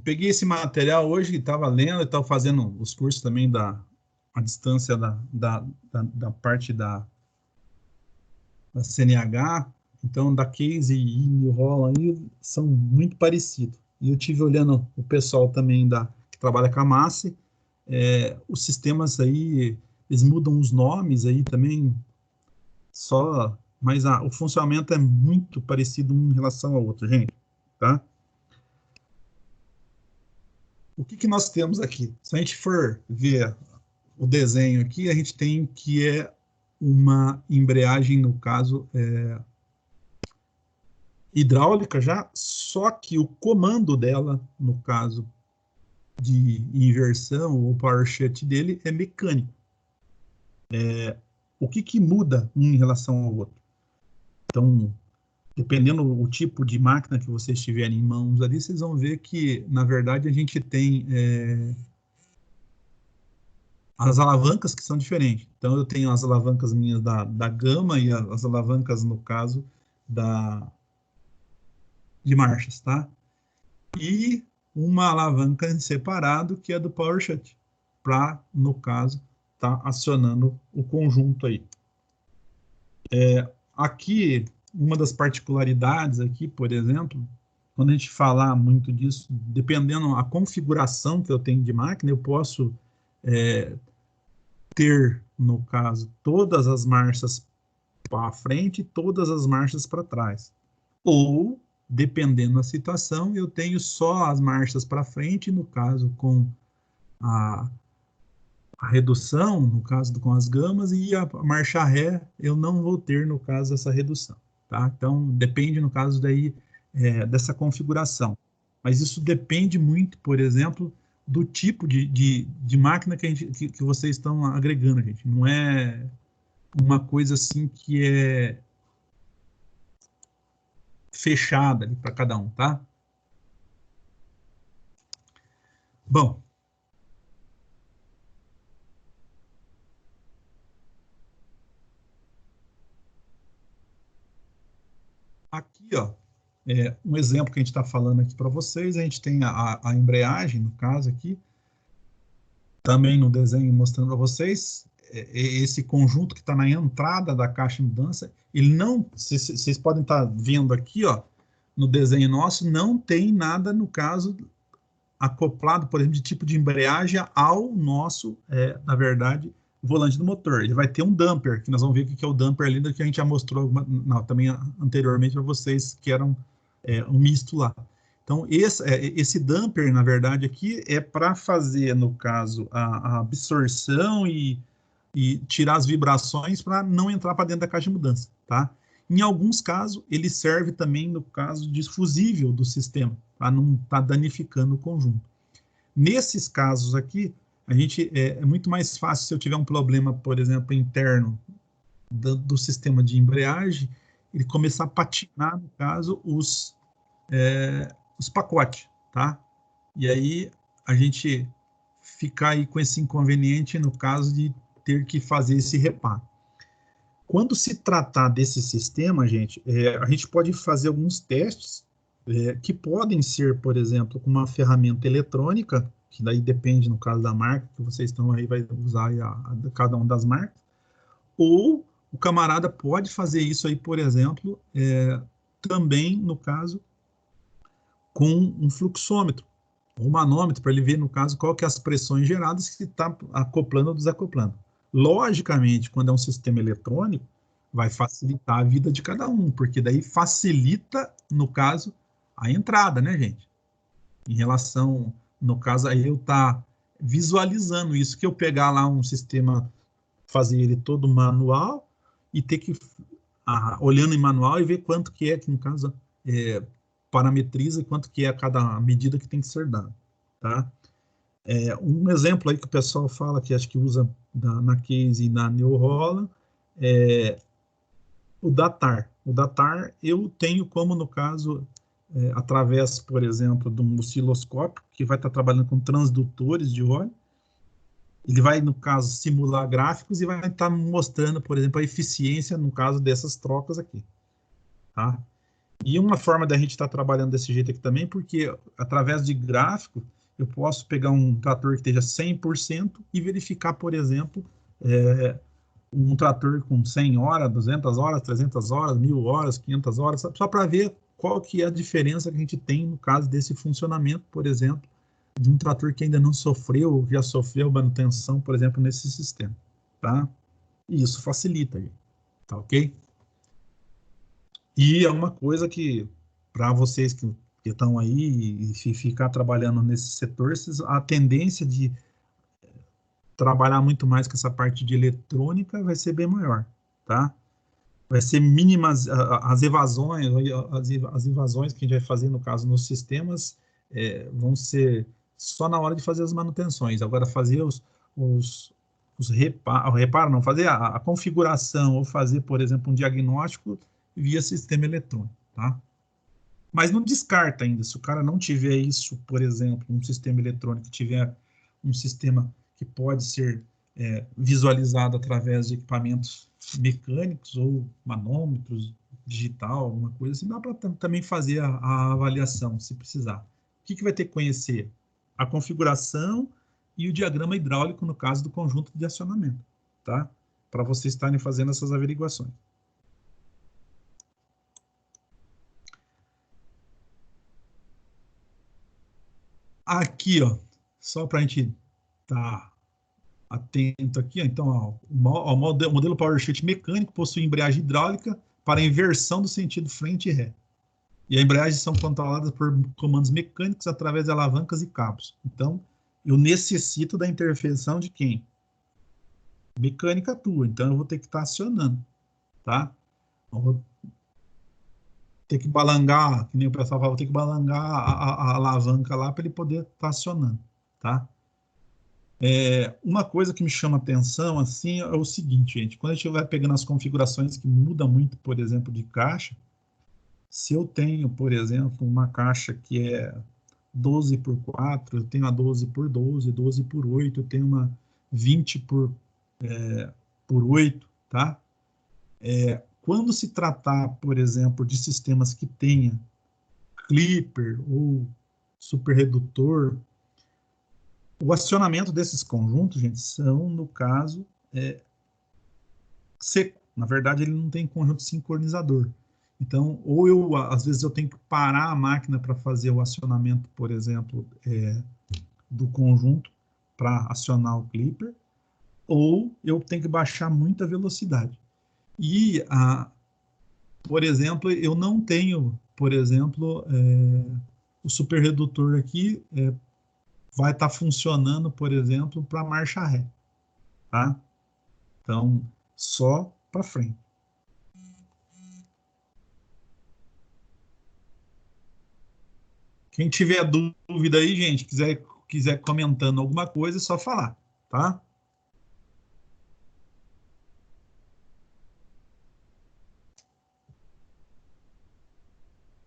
peguei esse material hoje, estava lendo, estava fazendo os cursos também à distância da parte da CNH, então da Case e New Holland aí são muito parecidos. E eu tive olhando o pessoal também que trabalha com a Massi, os sistemas aí, eles mudam os nomes aí também, mas o funcionamento é muito parecido um em relação ao outro, gente, tá? O que nós temos aqui? Se a gente for ver o desenho aqui, a gente tem que uma embreagem, no caso, hidráulica já, só que o comando dela, no caso de inversão ou power shunt dele, é mecânico. O que muda um em relação ao outro? Então, dependendo do tipo de máquina que vocês tiverem em mãos ali, vocês vão ver que, na verdade, a gente tem as alavancas que são diferentes. Então, eu tenho as alavancas minhas da Gama e as alavancas, no caso, de marchas, tá? E uma alavanca em separado, que é do Power Shunt, para, no caso, tá acionando o conjunto aí. Aqui, uma das particularidades aqui, por exemplo, quando a gente falar muito disso, dependendo da configuração que eu tenho de máquina, eu posso ter, no caso, todas as marchas para frente e todas as marchas para trás. Ou, dependendo da situação, eu tenho só as marchas para frente, no caso, com a redução, no caso com as gamas, e a marcha ré eu não vou ter, no caso, essa redução. Tá? Então, depende, no caso, daí, dessa configuração. Mas isso depende muito, por exemplo, do tipo de máquina que vocês estão agregando, gente. Não é uma coisa assim que é fechada para cada um, tá? Bom, aqui, ó, um exemplo que a gente está falando aqui para vocês, a gente tem a embreagem, no caso aqui, também no desenho mostrando para vocês, esse conjunto que está na entrada da caixa de mudança, ele não, vocês podem estar vendo aqui, ó, no desenho nosso, não tem nada, no caso, acoplado, por exemplo, de tipo de embreagem ao nosso, na verdade, volante do motor. Ele vai ter um damper, que nós vamos ver o que é o damper ali, que a gente já mostrou também anteriormente para vocês, que era um misto lá. Então, esse damper, na verdade, aqui é para fazer, no caso, a absorção e tirar as vibrações para não entrar para dentro da caixa de mudança, tá? Em alguns casos, ele serve também no caso de fusível do sistema, para não estar danificando o conjunto. Nesses casos aqui, a gente é muito mais fácil se eu tiver um problema, por exemplo, interno do sistema de embreagem, ele começar a patinar, no caso, os pacotes, tá? E aí a gente ficar aí com esse inconveniente no caso de ter que fazer esse reparo. Quando se tratar desse sistema, gente, a gente pode fazer alguns testes que podem ser, por exemplo, com uma ferramenta eletrônica, que daí depende, no caso da marca, que vocês estão aí, vai usar aí cada uma das marcas, ou o camarada pode fazer isso aí, por exemplo, também, no caso, com um fluxômetro, um manômetro, para ele ver, no caso, qual que é as pressões geradas que está acoplando ou desacoplando. Logicamente, quando é um sistema eletrônico, vai facilitar a vida de cada um, porque daí facilita, no caso, a entrada, né, gente? Em relação, no caso, aí eu tá visualizando isso, que eu pegar lá um sistema, fazer ele todo manual e ter que, olhando em manual e ver quanto que no caso, parametriza quanto que é cada medida que tem que ser dada, tá? Um exemplo aí que o pessoal fala, que acho que usa na Case e na New Holland, o datar. O datar eu tenho como, no caso, através, por exemplo, de um osciloscópio, que vai estar trabalhando com transdutores de óleo, ele vai, no caso, simular gráficos e vai estar mostrando, por exemplo, a eficiência, no caso dessas trocas aqui, tá? E uma forma da gente estar trabalhando desse jeito aqui também, porque através de gráfico, eu posso pegar um trator que esteja 100% e verificar, por exemplo, um trator com 100 horas, 200 horas, 300 horas, 1000 horas, 500 horas, só para ver qual que é a diferença que a gente tem no caso desse funcionamento, por exemplo, de um trator que ainda não sofreu, ou já sofreu manutenção, por exemplo, nesse sistema, tá? E isso facilita, tá ok? E é uma coisa que, para vocês que estão aí e ficar trabalhando nesse setor, a tendência de trabalhar muito mais com essa parte de eletrônica vai ser bem maior, tá? Vai ser mínimas as evasões, as invasões que a gente vai fazer, no caso, nos sistemas, vão ser só na hora de fazer as manutenções. Agora, fazer os reparo, não, fazer a configuração ou fazer, por exemplo, um diagnóstico via sistema eletrônico, tá? Mas não descarta ainda, se o cara não tiver isso, por exemplo, um sistema eletrônico, tiver um sistema que pode ser visualizado através de equipamentos mecânicos ou manômetros, digital, alguma coisa assim, dá para também fazer a avaliação, se precisar. O que vai ter que conhecer? A configuração e o diagrama hidráulico, no caso do conjunto de acionamento, tá? Para vocês estarem fazendo essas averiguações. Aqui, ó, só para a gente estar atento aqui, ó, então, ó, o modelo PowerShift mecânico possui embreagem hidráulica para inversão do sentido frente e ré. E a embreagem são controladas por comandos mecânicos através de alavancas e cabos. Então, eu necessito da intervenção de quem? Mecânica tua. Então, eu vou ter que estar acionando, tá? Eu vou ter que balangar, que nem o pessoal fala, vou ter que balangar a alavanca lá para ele poder estar acionando, tá? Uma coisa que me chama atenção, assim, é o seguinte, gente, quando a gente vai pegando as configurações que muda muito, por exemplo, de caixa, se eu tenho, por exemplo, uma caixa que é 12 por 4, eu tenho a 12 por 12, 12 por 8, eu tenho uma 20 por 8, tá? Quando se tratar, por exemplo, de sistemas que tenha clipper ou superredutor, o acionamento desses conjuntos, gente, são, no caso, seco. Na verdade, ele não tem conjunto sincronizador. Então, ou eu, às vezes, eu tenho que parar a máquina para fazer o acionamento, por exemplo, do conjunto para acionar o clipper, ou eu tenho que baixar muita velocidade. E, por exemplo, eu não tenho, por exemplo, o superredutor aqui vai estar funcionando, por exemplo, para marcha ré, tá? Então, só para frente. Quem tiver dúvida aí, gente, quiser comentando alguma coisa, é só falar, tá?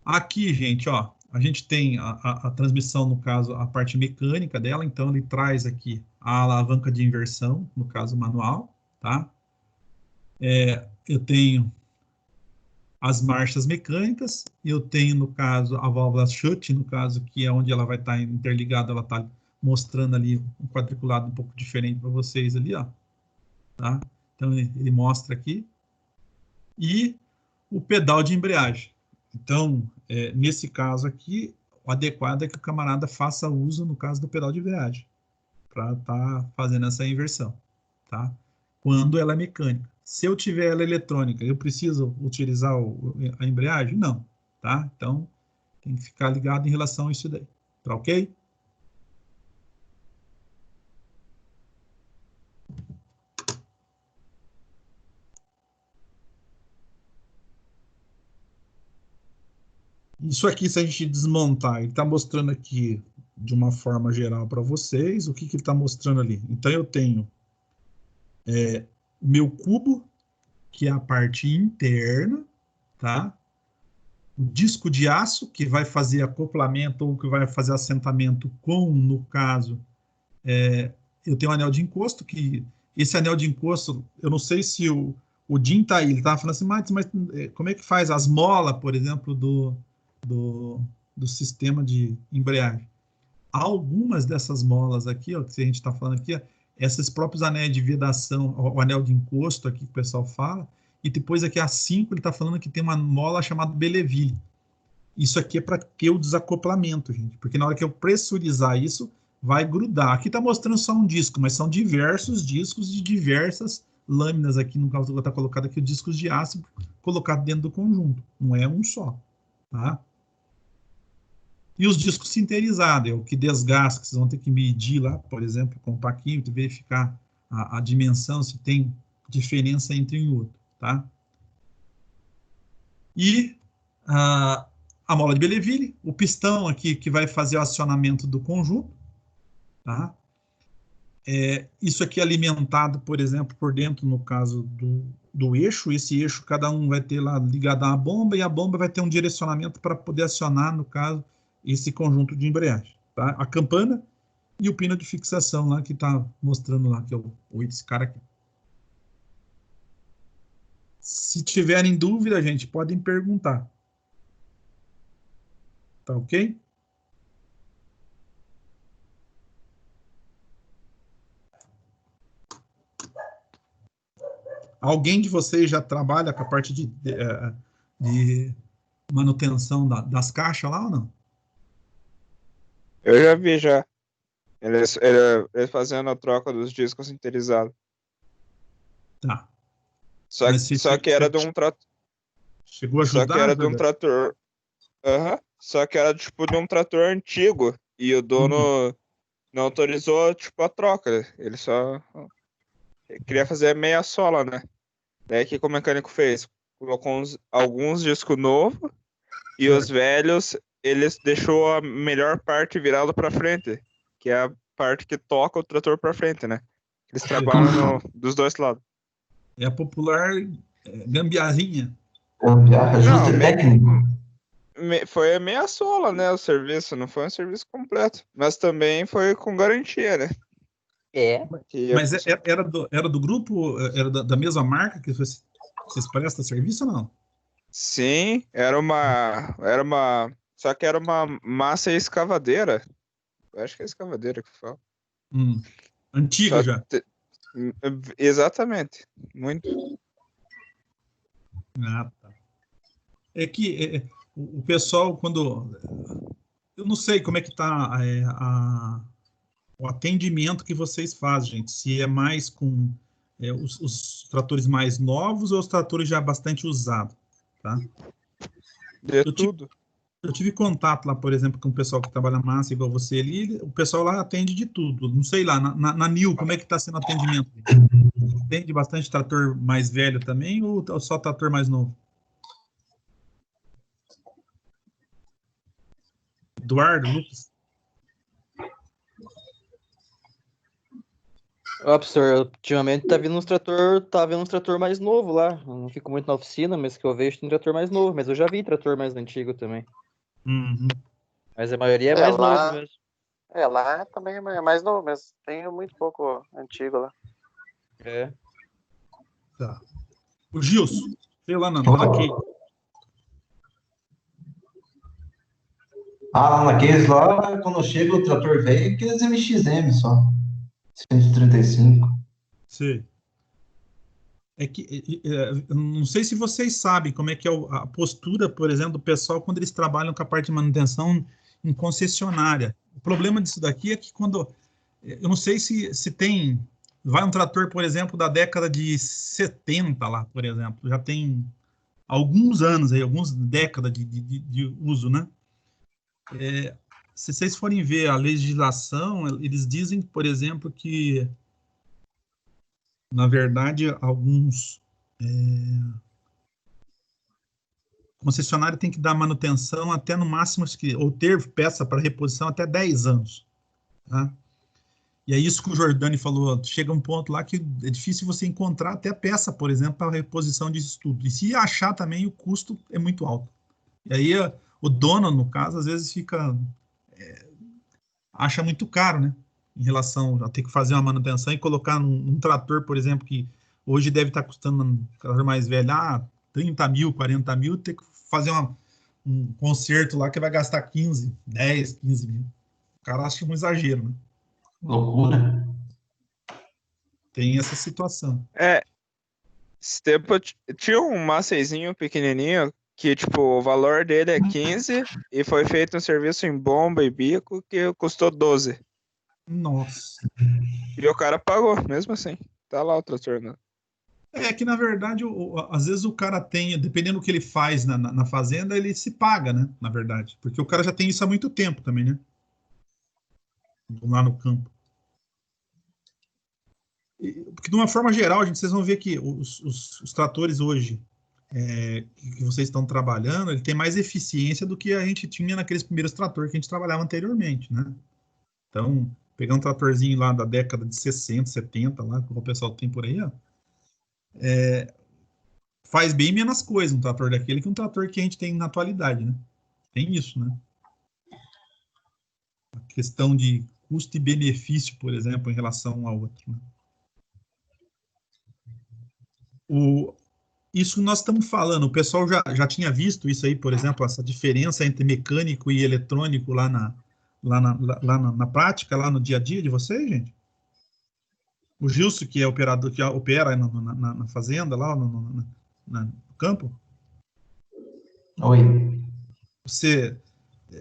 Aqui, gente, ó, a gente tem a transmissão, no caso, a parte mecânica dela, então ele traz aqui a alavanca de inversão, no caso manual, tá? Eu tenho as marchas mecânicas, eu tenho, no caso, a válvula chute, no caso, que é onde ela vai estar interligada, ela está mostrando ali um quadriculado um pouco diferente para vocês ali, ó, tá? Então, ele mostra aqui. E o pedal de embreagem. Então, nesse caso aqui, o adequado é que o camarada faça uso, no caso do pedal de embreagem, para estar fazendo essa inversão, tá? Quando ela é mecânica. Se eu tiver ela eletrônica, eu preciso utilizar a embreagem? Não, tá? Então, tem que ficar ligado em relação a isso daí, tá ok? Isso aqui, se a gente desmontar, ele está mostrando aqui de uma forma geral para vocês, o que ele está mostrando ali. Então, eu tenho o meu cubo, que é a parte interna, tá? O disco de aço, que vai fazer acoplamento ou que vai fazer assentamento com, no caso, eu tenho um anel de encosto, que esse anel de encosto, eu não sei se o o Jim tá aí, ele estava falando assim, mas como é que faz as molas, por exemplo, do sistema de embreagem? Algumas dessas molas aqui, ó, que a gente está falando aqui, ó, esses próprios anéis de vedação, o anel de encosto aqui que o pessoal fala, e depois aqui a 5 ele está falando que tem uma mola chamada Belleville. Isso aqui é para ter o desacoplamento, gente, porque na hora que eu pressurizar isso, vai grudar. Aqui está mostrando só um disco, mas são diversos discos de diversas lâminas aqui, no caso está colocado aqui, discos de aço colocado dentro do conjunto, não é um só, tá? E os discos sinterizados, é o que desgasta, que vocês vão ter que medir lá, por exemplo, com o paquímetro, verificar a dimensão, se tem diferença entre um e outro, tá? E a mola de Belleville, o pistão aqui que vai fazer o acionamento do conjunto, tá? Isso aqui é alimentado, por exemplo, por dentro, no caso do eixo, esse eixo cada um vai ter lá ligado a uma bomba, e a bomba vai ter um direcionamento para poder acionar, no caso, esse conjunto de embreagem, tá? A campana e o pino de fixação lá, que está mostrando lá, que é esse cara aqui. Se tiverem dúvida, gente, podem perguntar. Tá ok? Alguém de vocês já trabalha com a parte de manutenção das caixas lá ou não? Eu já vi já. Eles fazendo a troca dos discos sinterizados. Tá. Só que era de um trator. Chegou a ajudar? Só que era de um trator. Só que era tipo de um trator antigo. E o dono não autorizou tipo a troca. Ele só queria fazer meia sola, né? Daí o que o mecânico fez? Colocou alguns discos novos e os velhos, eles deixou a melhor parte virada para frente, que é a parte que toca o trator para frente, né? Eles trabalham dos dois lados. É a popular gambiarrinha. Ajuste técnico. Foi meia sola, né, o serviço, não foi um serviço completo, mas também foi com garantia, né? Mas era do grupo, era da mesma marca que vocês prestam serviço ou não? Sim, só que era uma massa escavadeira. Eu acho que é escavadeira que fala. Antiga já. Exatamente, muito. Ah, tá. É que o pessoal, quando... Eu não sei como é que está o atendimento que vocês fazem, gente. Se é mais com os tratores mais novos ou os tratores já bastante usados, tá? Tudo. Eu tive contato lá, por exemplo, com o pessoal que trabalha massa, igual você ali, o pessoal lá atende de tudo. Não sei lá, na NIL, como é que está sendo o atendimento? Atende bastante trator mais velho também ou só trator mais novo? Eduardo, Lucas? Professor, ultimamente tá vendo uns trator mais novo lá. Eu não fico muito na oficina, mas que eu vejo tem trator mais novo. Mas eu já vi trator mais antigo também. Uhum. Mas a maioria é mais novo mesmo. Lá também é mais novo, mas tem muito pouco antigo lá. Tá. O Gilson, sei lá na Case. Lá na Case, lá, quando chega o trator velho, aqueles MXM só. 135. Sim. É que não sei se vocês sabem como é que é a postura, por exemplo, do pessoal quando eles trabalham com a parte de manutenção em concessionária. O problema disso daqui é que quando... Eu não sei se tem... Vai um trator, por exemplo, da década de 70 lá, por exemplo. Já tem alguns anos aí, algumas décadas de uso, né? Se vocês forem ver a legislação, eles dizem, por exemplo, que, na verdade, alguns concessionários têm que dar manutenção até no máximo, ou ter peça para reposição até 10 anos. Tá? E é isso que o Jordani falou, chega um ponto lá que é difícil você encontrar até peça, por exemplo, para reposição disso tudo. E se achar também, o custo é muito alto. E aí o dono, no caso, às vezes acha muito caro, né? Em relação a ter que fazer uma manutenção e colocar num trator, por exemplo, que Hoje deve estar custando, um trator mais velho, 30 mil, 40 mil, ter que fazer um conserto lá que vai gastar 10, 15 mil. O cara acha um exagero, né? Loucura. Tem essa situação. Esse tempo tinha um Masseyzinho pequenininho que, tipo, o valor dele é 15 e foi feito um serviço em bomba e bico que custou 12. Nossa. E o cara pagou, mesmo assim. Tá lá o trator, né? É que, na verdade, às vezes o cara tem, dependendo do que ele faz na fazenda, ele se paga, né? Na verdade. Porque o cara já tem isso há muito tempo também, né? Lá no campo. Porque, de uma forma geral, gente, vocês vão ver que os tratores hoje que vocês estão trabalhando, ele tem mais eficiência do que a gente tinha naqueles primeiros tratores que a gente trabalhava anteriormente, né? Então, pegar um tratorzinho lá da década de 60, 70, lá, que o pessoal tem por aí, ó, faz bem menos coisa um trator daquele que um trator que a gente tem na atualidade, né? Tem isso, né? A questão de custo e benefício, por exemplo, em relação ao outro, né? Isso que nós estamos falando, o pessoal já tinha visto isso aí, por exemplo, essa diferença entre mecânico e eletrônico na prática, lá no dia a dia de vocês, gente? O Gilson, que é operador, que opera na fazenda, lá no campo, Oi. você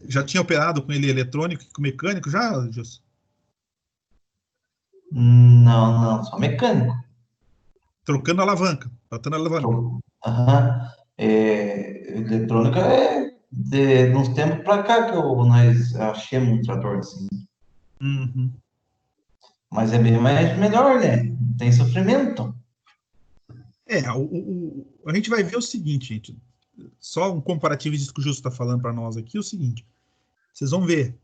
já tinha operado com ele eletrônico e com mecânico já, Gilson? Não, só mecânico. Trocando a alavanca, botando a alavanca. Aham. Eletrônica de uns tempos pra cá que nós achamos um trator assim. Uhum. Mas é bem mais melhor, né? Não tem sofrimento. A gente vai ver o seguinte, gente. Só um comparativo disso que o Gilson está falando para nós aqui, é o seguinte. Vocês vão ver.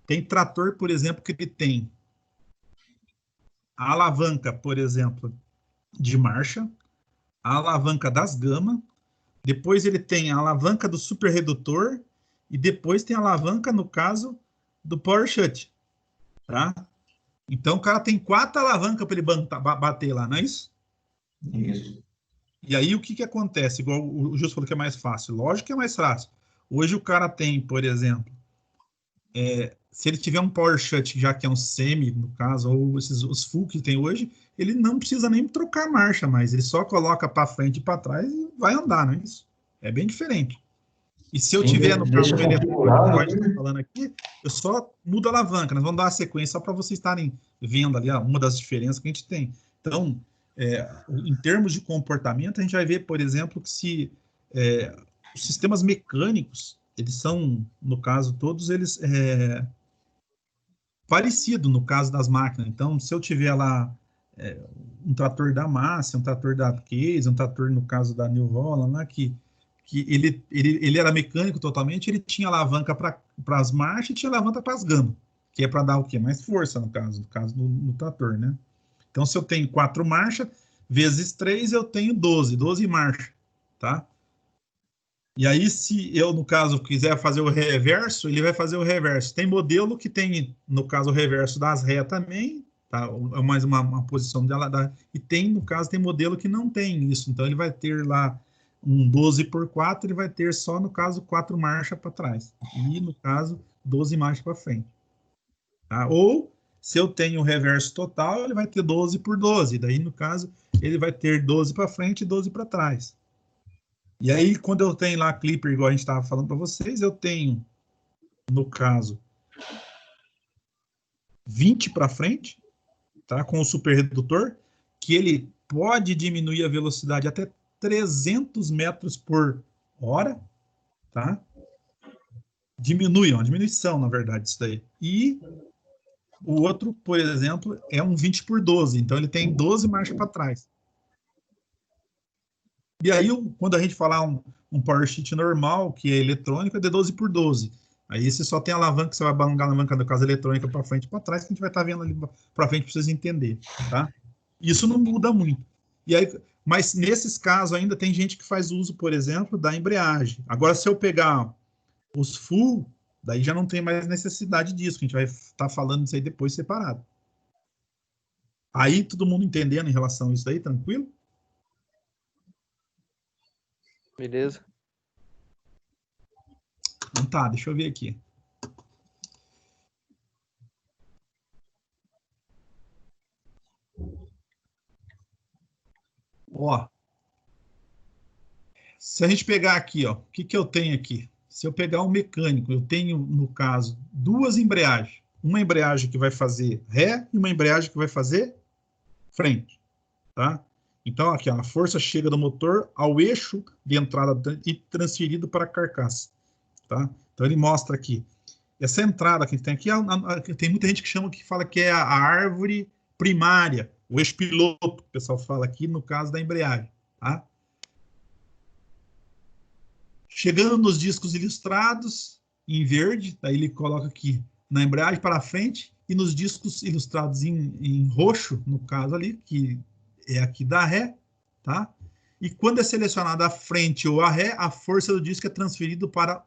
Tem trator, por exemplo, que ele tem a alavanca, por exemplo, de marcha, a alavanca das gamas, depois ele tem a alavanca do super redutor e depois tem a alavanca, no caso, do power shut, tá? Então o cara tem 4 alavancas para ele bater lá, não é isso? Isso. E aí o que acontece? Igual o Justo falou que é mais fácil. Lógico que é mais fácil. Hoje o cara tem, por exemplo, se ele tiver um power shut, já que é um semi, no caso, ou os full que tem hoje, ele não precisa nem trocar marcha mais. Ele só coloca para frente e para trás e vai andar, não é isso? É bem diferente. E se eu Sim, tiver, no caso, deixa um eletrônico, configurado, igual a gente né? está falando aqui, eu só mudo a alavanca. Nós vamos dar a sequência só para vocês estarem vendo ali uma das diferenças que a gente tem. Então, em termos de comportamento, a gente vai ver, por exemplo, que se os sistemas mecânicos, eles são, no caso, todos eles parecidos no caso das máquinas. Então, se eu tiver lá um trator da Massa, um trator da Case, um trator, no caso, da New Holland, lá, que ele era mecânico totalmente, ele tinha alavanca para as marchas e tinha alavanca para as gamas, que é para dar o quê? Mais força, no caso no trator, né? Então, se eu tenho 4 marchas, vezes 3, eu tenho 12 marchas, tá? E aí, se eu, no caso, quiser fazer o reverso, ele vai fazer o reverso. Tem modelo que tem, no caso, o reverso das ré também, tá? É mais uma posição dela. E tem, no caso, tem modelo que não tem isso. Então, ele vai ter lá um 12 por 4, ele vai ter só, no caso, 4 marchas para trás. E, no caso, 12 marchas para frente. Tá? Ou, se eu tenho o reverso total, ele vai ter 12 por 12. Daí, no caso, ele vai ter 12 para frente e 12 para trás. E aí, quando eu tenho lá clipper, igual a gente estava falando para vocês, eu tenho, no caso, 20 para frente, tá? Com o super redutor, que ele pode diminuir a velocidade até 300 metros por hora, tá? Diminui, é uma diminuição, na verdade, isso daí. E o outro, por exemplo, é um 20 por 12, então ele tem 12 marchas para trás. E aí, quando a gente falar um power sheet normal, que é eletrônico, é de 12 por 12. Aí você só tem a alavanca, você vai alongar a alavanca, no caso, eletrônica para frente e para trás, que a gente vai estar vendo ali para frente para vocês entenderem, tá? Isso não muda muito. E aí, mas nesses casos ainda tem gente que faz uso, por exemplo, da embreagem. Agora, se eu pegar os full, daí já não tem mais necessidade disso, que a gente vai estar falando disso aí depois separado. Aí, todo mundo entendendo em relação a isso aí, tranquilo? Beleza. Então tá, deixa eu ver aqui. Ó, se a gente pegar aqui, ó, o que que eu tenho aqui? Se eu pegar um mecânico, eu tenho, no caso, duas embreagens. Uma embreagem que vai fazer ré e uma embreagem que vai fazer frente, tá? Então, aqui, ó, a força chega do motor ao eixo de entrada e transferido para a carcaça, tá? Então, ele mostra aqui. Essa entrada que tem aqui, tem muita gente que chama, que fala que é a árvore primária, o eixo piloto, que o pessoal fala aqui, no caso da embreagem, tá? Chegando nos discos ilustrados, em verde, daí ele coloca aqui na embreagem para frente, e nos discos ilustrados em roxo, no caso ali, que é aqui da ré, tá? E quando é selecionada a frente ou a ré, a força do disco é transferida para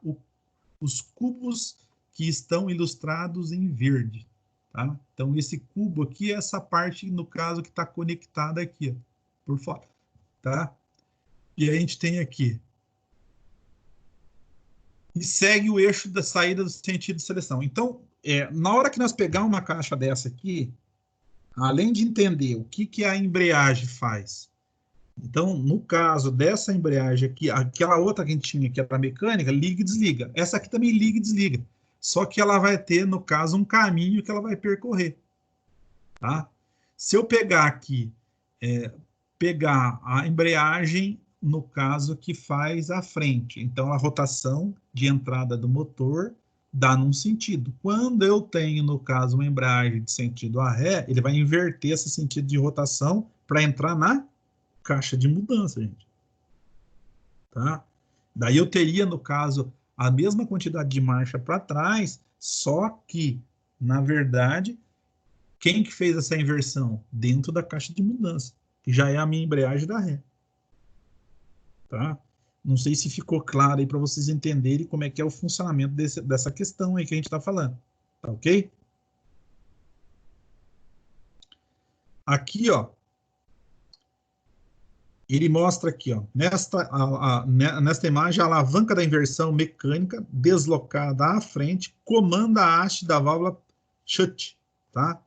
os cubos que estão ilustrados em verde, tá? Então, esse cubo aqui é essa parte, no caso, que está conectada aqui, ó, por fora, tá? E a gente tem aqui. E segue o eixo da saída do sentido de seleção. Então, na hora que nós pegar uma caixa dessa aqui, além de entender o que a embreagem faz, então, no caso dessa embreagem aqui, aquela outra que a gente tinha, que era mecânica, liga e desliga. Essa aqui também liga e desliga. Só que ela vai ter, no caso, um caminho que ela vai percorrer. Tá? Se eu pegar aqui, pegar a embreagem, no caso, que faz a frente. Então, a rotação de entrada do motor dá num sentido. Quando eu tenho, no caso, uma embreagem de sentido a ré, ele vai inverter esse sentido de rotação para entrar na caixa de mudança, gente. Tá? Daí eu teria, no caso, a mesma quantidade de marcha para trás, só que, na verdade, quem que fez essa inversão? Dentro da caixa de mudança, que já é a minha embreagem da ré. Tá? Não sei se ficou claro aí para vocês entenderem como é que é o funcionamento dessa questão aí que a gente está falando. Tá ok? Aqui, ó, ele mostra aqui, ó, nesta imagem, a alavanca da inversão mecânica deslocada à frente comanda a haste da válvula Shunt, tá?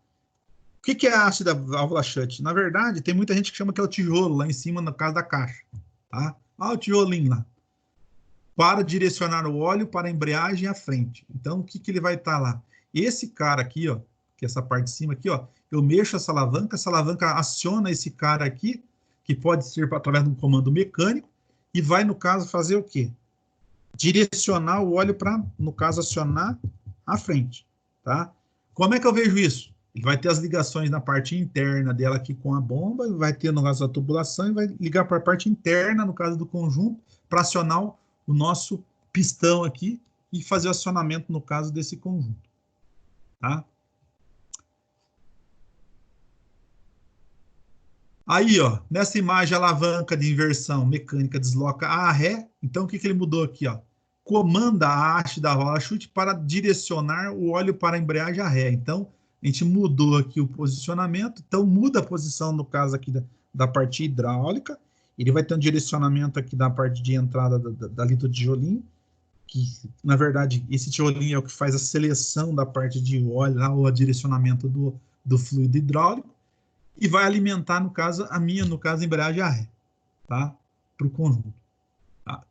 O que é a haste da válvula Shunt? Na verdade, tem muita gente que chama que é o tijolo lá em cima, no caso da caixa, tá? Ah, o tijolinho lá. Para direcionar o óleo para a embreagem à frente. Então, o que ele vai estar lá? Esse cara aqui, ó, que é essa parte de cima aqui, ó, eu mexo essa alavanca aciona esse cara aqui, que pode ser através de um comando mecânico, e vai, no caso, fazer o quê? Direcionar o óleo para, no caso, acionar à frente, tá? Como é que eu vejo isso? Ele vai ter as ligações na parte interna dela aqui com a bomba, vai ter, no caso, a tubulação, e vai ligar para a parte interna, no caso do conjunto, para acionar o nosso pistão aqui e fazer o acionamento, no caso, desse conjunto, tá? Aí, ó, nessa imagem, a alavanca de inversão mecânica desloca a ré. Então, o que ele mudou aqui, ó? Comanda a haste da válvula chute para direcionar o óleo para a embreagem a ré. Então, a gente mudou aqui o posicionamento. Então, muda a posição, no caso aqui da parte hidráulica. Ele vai ter um direcionamento aqui da parte de entrada dali do tijolinho, que, na verdade, esse tijolinho é o que faz a seleção da parte de óleo, lá, o direcionamento do fluido hidráulico. E vai alimentar, no caso, a embreagem a ré, tá? Para o conjunto. Tá?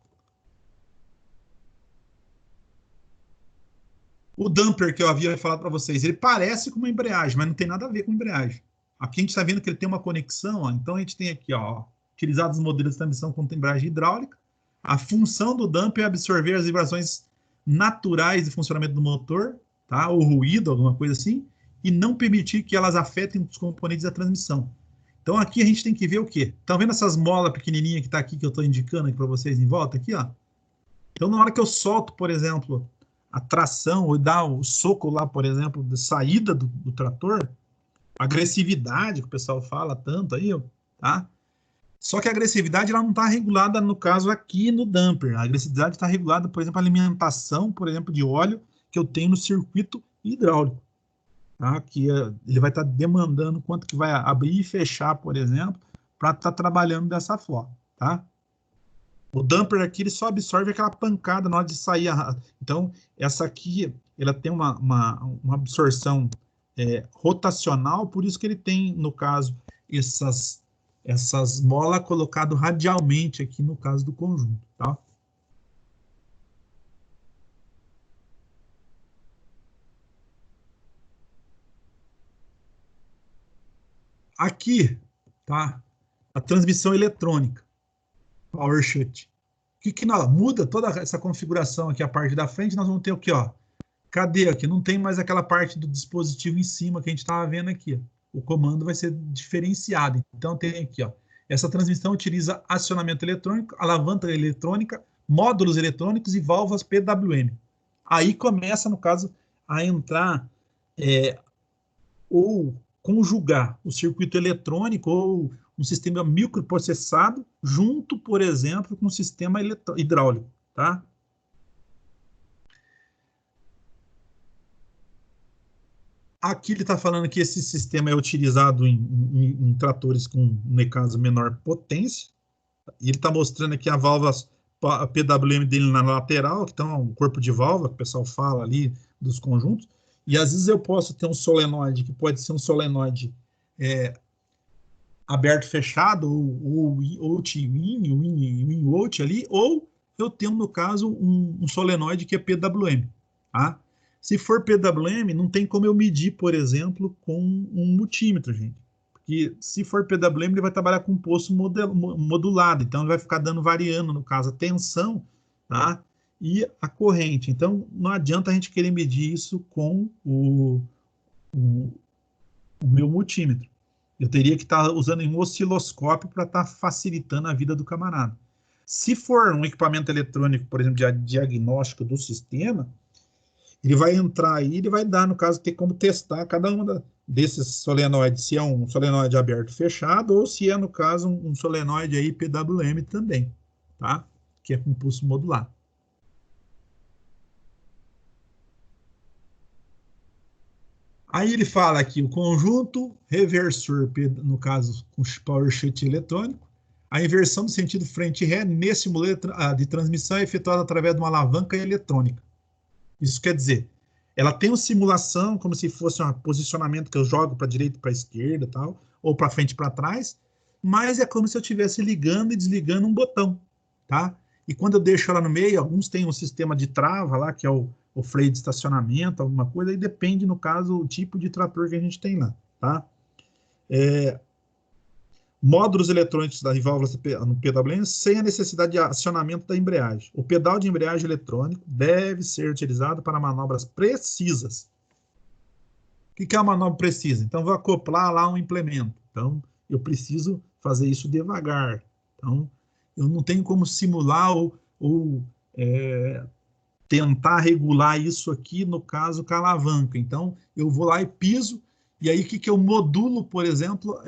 O damper que eu havia falado para vocês, ele parece com uma embreagem, mas não tem nada a ver com embreagem. Aqui a gente está vendo que ele tem uma conexão, ó, então a gente tem aqui, ó, utilizados os modelos de transmissão com embreagem hidráulica. A função do damper é absorver as vibrações naturais de funcionamento do motor, tá? Ou ruído, alguma coisa assim, e não permitir que elas afetem os componentes da transmissão. Então, aqui a gente tem que ver o quê? Estão vendo essas molas pequenininhas que está aqui, que eu estou indicando aqui para vocês em volta? Aqui, ó. Então, na hora que eu solto, por exemplo, a tração, ou dar o soco lá, por exemplo, de saída do trator, a agressividade que o pessoal fala tanto aí, tá? Só que a agressividade ela não está regulada, no caso, aqui no damper. A agressividade está regulada, por exemplo, a alimentação, por exemplo, de óleo que eu tenho no circuito hidráulico. Tá? Que ele vai estar demandando quanto que vai abrir e fechar, por exemplo, para estar trabalhando dessa forma, tá? O damper aqui, ele só absorve aquela pancada na hora de sair. Então, essa aqui, ela tem uma absorção rotacional, por isso que ele tem, no caso, essas molas colocadas radialmente aqui no caso do conjunto, tá? Aqui, tá? A transmissão eletrônica, power shunt. O que nós muda toda essa configuração aqui, a parte da frente, nós vamos ter o que, ó? Cadê aqui? Não tem mais aquela parte do dispositivo em cima que a gente estava vendo aqui. O comando vai ser diferenciado. Então tem aqui, ó. Essa transmissão utiliza acionamento eletrônico, alavanca eletrônica, módulos eletrônicos e válvulas PWM. Aí começa, no caso, a entrar ou conjugar o circuito eletrônico ou um sistema microprocessado junto, por exemplo, com o sistema hidráulico, tá? Aqui ele está falando que esse sistema é utilizado em tratores com, no caso, menor potência. E ele está mostrando aqui a válvula a PWM dele na lateral, que está um corpo de válvula, que o pessoal fala ali dos conjuntos. E às vezes eu posso ter um solenoide, que pode ser um solenoide aberto, fechado, ou in-out ali, ou eu tenho, no caso, um solenoide que é PWM, tá? Se for PWM, não tem como eu medir, por exemplo, com um multímetro, gente. Porque se for PWM, ele vai trabalhar com poço modulado, então ele vai ficar dando, variando, no caso, a tensão, tá? E a corrente. Então, não adianta a gente querer medir isso com o meu multímetro. Eu teria que estar usando um osciloscópio para estar facilitando a vida do camarada. Se for um equipamento eletrônico, por exemplo, de diagnóstico do sistema, ele vai entrar aí, ele vai dar, no caso, ter como testar cada uma desses solenoides, se é um solenoide aberto fechado, ou se é, no caso, um solenoide aí PWM também, tá? Que é com pulso modular. Aí ele fala aqui o conjunto reversor, no caso, com power shunt eletrônico. A inversão do sentido frente e ré nesse modelo de transmissão é efetuada através de uma alavanca eletrônica. Isso quer dizer, ela tem uma simulação, como se fosse um posicionamento que eu jogo para a direita e para a esquerda, tal, ou para frente e para trás, mas é como se eu estivesse ligando e desligando um botão, tá? E quando eu deixo ela no meio, alguns têm um sistema de trava lá, que é o freio de estacionamento, alguma coisa, e depende, no caso, o tipo de trator que a gente tem lá, tá? Módulos eletrônicos das válvulas no PWM sem a necessidade de acionamento da embreagem. O pedal de embreagem eletrônico deve ser utilizado para manobras precisas. O que é uma manobra precisa? Então, vou acoplar lá um implemento. Então, eu preciso fazer isso devagar. Então, eu não tenho como simular ou tentar regular isso aqui, no caso, com a alavanca. Então, eu vou lá e piso. E aí, o que eu modulo, por exemplo,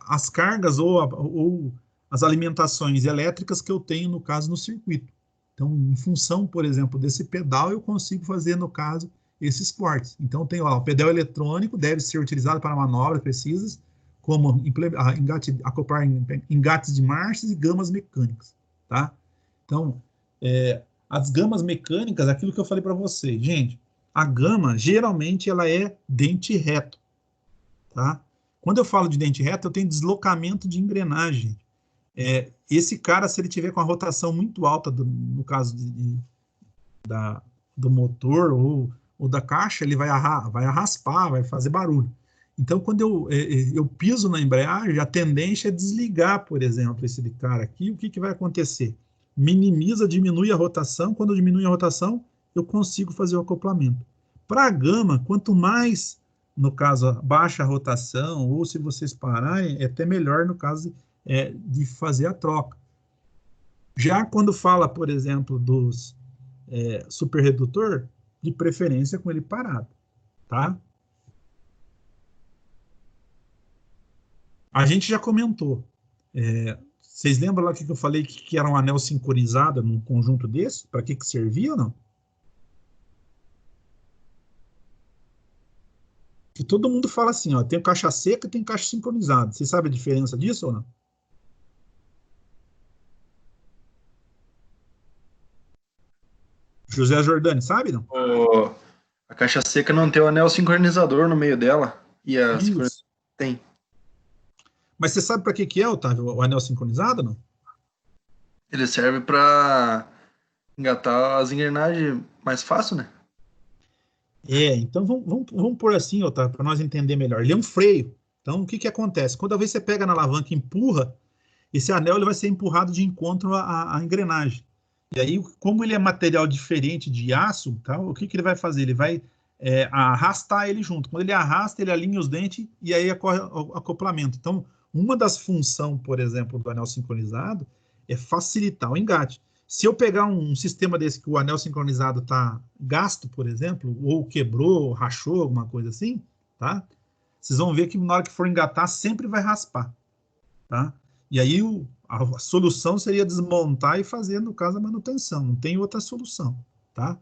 as cargas ou as alimentações elétricas que eu tenho, no caso, no circuito. Então, em função, por exemplo, desse pedal, eu consigo fazer, no caso, esses cortes. Então, tem lá, o pedal eletrônico deve ser utilizado para manobras precisas, como acoplar engates de marchas e gamas mecânicas, tá? Então, as gamas mecânicas, aquilo que eu falei para vocês, gente, a gama, geralmente, ela é dente reto. Tá? Quando eu falo de dente reto, eu tenho deslocamento de engrenagem. Esse cara, se ele tiver com a rotação muito alta, no caso do motor ou da caixa, ele vai raspar, vai fazer barulho. Então, quando eu piso na embreagem, a tendência é desligar, por exemplo, esse cara aqui. O que vai acontecer? Diminui a rotação. Quando diminui a rotação, eu consigo fazer o acoplamento. Para a gama, quanto mais, no caso, baixa a rotação, ou se vocês pararem, é até melhor no caso de fazer a troca. Já quando fala, por exemplo, dos superredutor, de preferência com ele parado, tá? A gente já comentou. Vocês lembram lá que eu falei que era um anel sincronizado num conjunto desse? Para que servia ou não? Que todo mundo fala assim, ó, tem caixa seca e tem caixa sincronizada. Você sabe a diferença disso ou não? José Jordani, sabe, não? A caixa seca não tem o anel sincronizador no meio dela. E a sincronização Isso. tem. Mas você sabe para que é, Otávio, o anel sincronizado, não? Ele serve para engatar as engrenagens mais fácil, né? Então vamos pôr assim, Otávio, para nós entender melhor. Ele é um freio. Então, o que acontece? Quando a vez você pega na alavanca e empurra, esse anel ele vai ser empurrado de encontro à engrenagem. E aí, como ele é material diferente de aço, tá, o que ele vai fazer? Ele vai arrastar ele junto. Quando ele arrasta, ele alinha os dentes e aí ocorre o acoplamento. Então, uma das funções, por exemplo, do anel sincronizado é facilitar o engate. Se eu pegar um sistema desse que o anel sincronizado está gasto, por exemplo, ou quebrou, ou rachou, alguma coisa assim, tá? Vocês vão ver que na hora que for engatar, sempre vai raspar, tá? E aí a solução seria desmontar e fazer, no caso, a manutenção. Não tem outra solução, tá?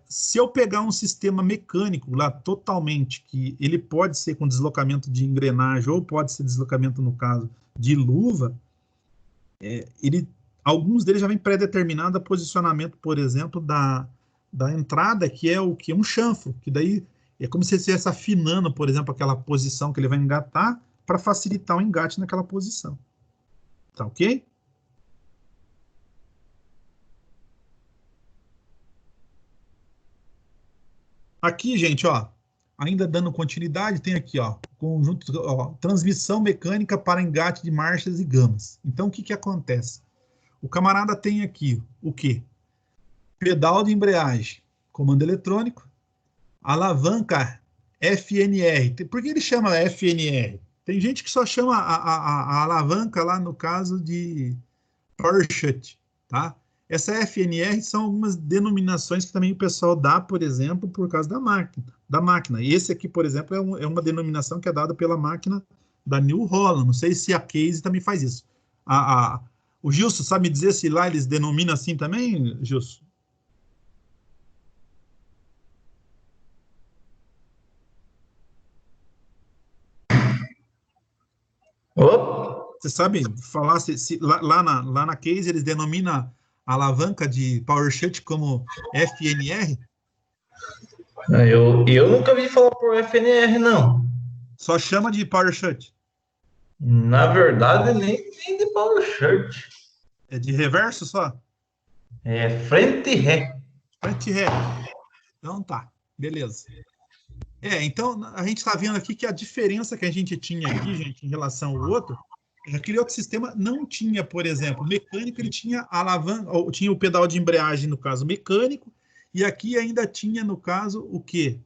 Se eu pegar um sistema mecânico lá totalmente, que ele pode ser com deslocamento de engrenagem, ou pode ser deslocamento, no caso, de luva, alguns deles já vem pré-determinado a posicionamento, por exemplo, da entrada, que é o que? Um chanfro, que daí é como se ele estivesse afinando, por exemplo, aquela posição que ele vai engatar, para facilitar o engate naquela posição. Tá ok? Aqui, gente, ó, ainda dando continuidade, tem aqui, ó, conjunto, ó, transmissão mecânica para engate de marchas e gamas. Então, o que acontece? O camarada tem aqui o quê? Pedal de embreagem, comando eletrônico, alavanca FNR. Por que ele chama FNR? Tem gente que só chama a alavanca lá no caso de Power Shut, tá? Essa FNR são algumas denominações que também o pessoal dá, por exemplo, por causa da máquina. Esse aqui, por exemplo, é uma denominação que é dada pela máquina da New Holland. Não sei se a Case também faz isso. O Gilson, sabe me dizer se lá eles denominam assim também, Gilson? Você sabe falar se lá na Case eles denominam a alavanca de Power Shut como FNR? Eu nunca vi falar por FNR, não. Só chama de Power Shut. Na verdade, nem de Power Shirt. É de reverso só? É frente e ré. Frente e ré. Então tá, beleza. Então a gente está vendo aqui que a diferença que a gente tinha aqui, gente, em relação ao outro, aquele outro sistema não tinha, por exemplo, mecânico, ele tinha alavanca, ou tinha o pedal de embreagem, no caso, mecânico, e aqui ainda tinha, no caso, o quê?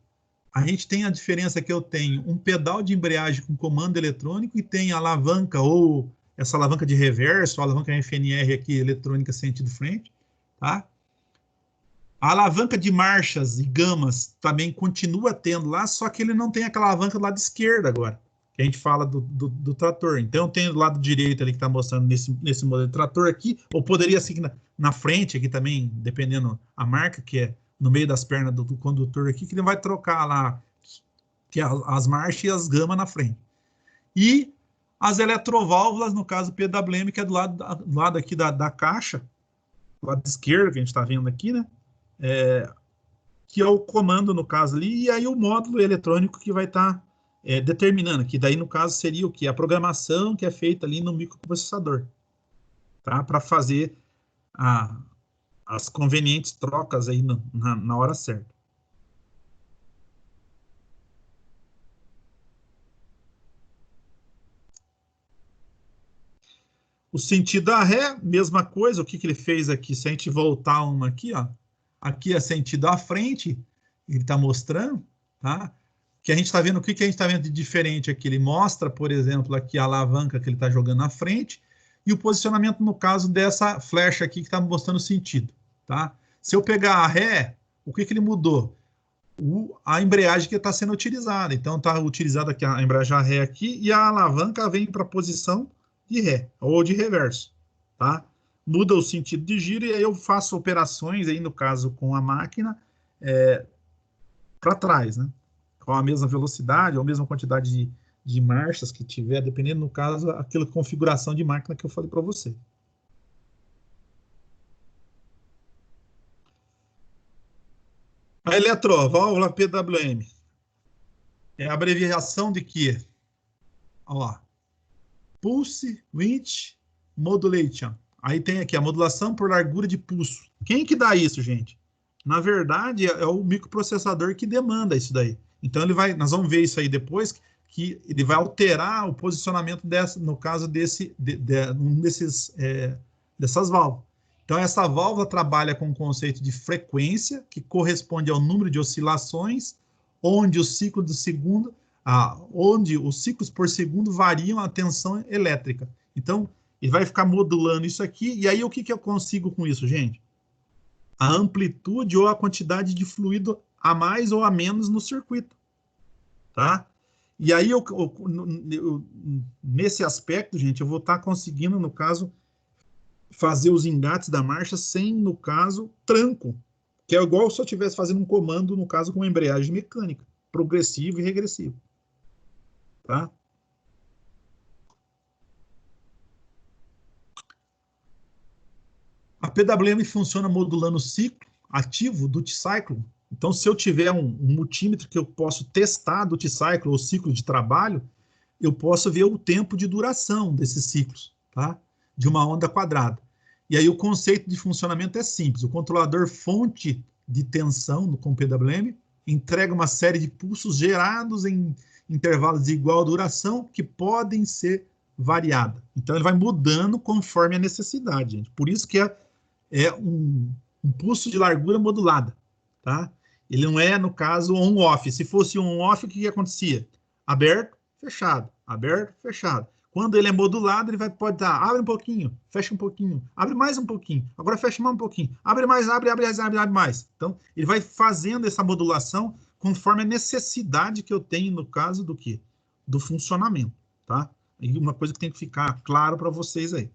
A gente tem a diferença que eu tenho um pedal de embreagem com comando eletrônico e tem a alavanca, ou essa alavanca de reverso, a alavanca FNR aqui, eletrônica sentido frente, tá? A alavanca de marchas e gamas também continua tendo lá, só que ele não tem aquela alavanca do lado esquerdo agora, que a gente fala do trator. Então, tem do lado direito ali que está mostrando nesse modelo de trator aqui, ou poderia ser na frente aqui também, dependendo a marca, que é no meio das pernas do condutor aqui, que ele vai trocar lá que as marchas e as gamas na frente. E as eletroválvulas, no caso PWM, que é do lado aqui da caixa, do lado esquerdo, que a gente está vendo aqui, né? Que é o comando, no caso ali, e aí o módulo eletrônico que vai estar determinando, que daí, no caso, seria o que? A programação que é feita ali no microprocessador, tá? Para fazer as convenientes trocas aí na hora certa. O sentido da ré, mesma coisa, o que ele fez aqui, se a gente voltar uma aqui, ó, aqui é sentido à frente, ele está mostrando, tá? Que a gente está vendo, o que a gente está vendo de diferente aqui? Ele mostra, por exemplo, aqui a alavanca que ele está jogando na frente e o posicionamento, no caso, dessa flecha aqui que está mostrando o sentido, tá? Se eu pegar a ré, o que ele mudou? A embreagem que está sendo utilizada. Então, está utilizada aqui a embreagem ré aqui e a alavanca vem para a posição de ré ou de reverso, tá? Muda o sentido de giro e aí eu faço operações aí, no caso, com a máquina para trás, né? Com a mesma velocidade ou a mesma quantidade de marchas que tiver, dependendo, no caso, aquela configuração de máquina que eu falei para você. A eletroválvula PWM é a abreviação de quê? Ó, Pulse Width Modulation. Aí tem aqui a modulação por largura de pulso. Quem que dá isso, gente? Na verdade, é o microprocessador que demanda isso daí. Então, nós vamos ver isso aí depois, que ele vai alterar o posicionamento no caso dessas válvulas. Então, essa válvula trabalha com o conceito de frequência, que corresponde ao número de oscilações, onde os ciclos por segundo variam a tensão elétrica. Então, ele vai ficar modulando isso aqui, e aí o que eu consigo com isso, gente? A amplitude ou a quantidade de fluido a mais ou a menos no circuito, tá? E aí, nesse aspecto, gente, eu vou estar conseguindo, no caso, fazer os engates da marcha sem, no caso, tranco, que é igual se eu estivesse fazendo um comando, no caso, com embreagem mecânica, progressivo e regressivo, tá? A PWM funciona modulando o ciclo ativo do T-Cycle. Então, se eu tiver um multímetro que eu posso testar do T-Cycle, ou ciclo de trabalho, eu posso ver o tempo de duração desses ciclos, tá? De uma onda quadrada. E aí o conceito de funcionamento é simples. O controlador fonte de tensão com PWM entrega uma série de pulsos gerados em intervalos de igual duração que podem ser variados. Então, ele vai mudando conforme a necessidade, gente. Por isso que é um pulso de largura modulada, tá? Ele não é, no caso, on-off. Se fosse on-off, o que acontecia? Aberto, fechado, aberto, fechado. Quando ele é modulado, ele pode dar, abre um pouquinho, fecha um pouquinho, abre mais um pouquinho, agora fecha mais um pouquinho, abre mais, abre mais. Então, ele vai fazendo essa modulação conforme a necessidade que eu tenho, no caso do quê? Do funcionamento, tá? E uma coisa que tem que ficar claro para vocês aí.